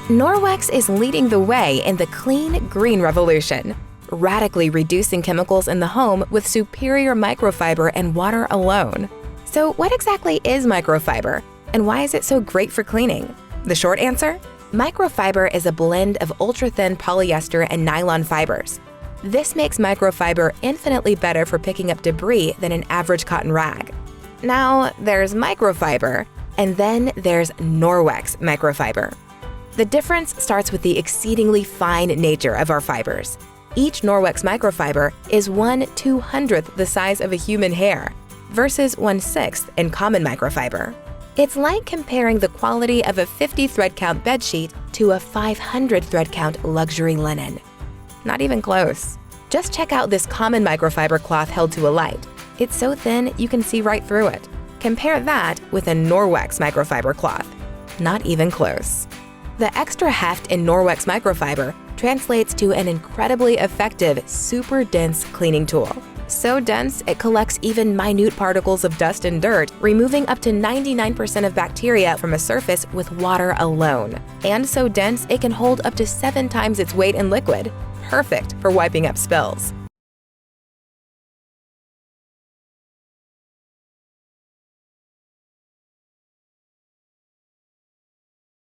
Norwex is leading the way in the clean green revolution, radically reducing chemicals in the home with superior microfiber and water alone. So what exactly is microfiber, and why is it so great for cleaning? The short answer? Microfiber is a blend of ultra-thin polyester and nylon fibers. This makes microfiber infinitely better for picking up debris than an average cotton rag. Now, there's microfiber, and then there's Norwex Microfiber. The difference starts with the exceedingly fine nature of our fibers. Each Norwex microfiber is 1/200th the size of a human hair, versus 1/6 in common microfiber. It's like comparing the quality of a 50 thread count bedsheet to a 500 thread count luxury linen. Not even close. Just check out this common microfiber cloth held to a light. It's so thin you can see right through it. Compare that with a Norwex microfiber cloth. Not even close. The extra heft in Norwex microfiber translates to an incredibly effective, super dense cleaning tool. So dense, it collects even minute particles of dust and dirt, removing up to 99% of bacteria from a surface with water alone. And so dense, it can hold up to 7 times its weight in liquid. Perfect for wiping up spills.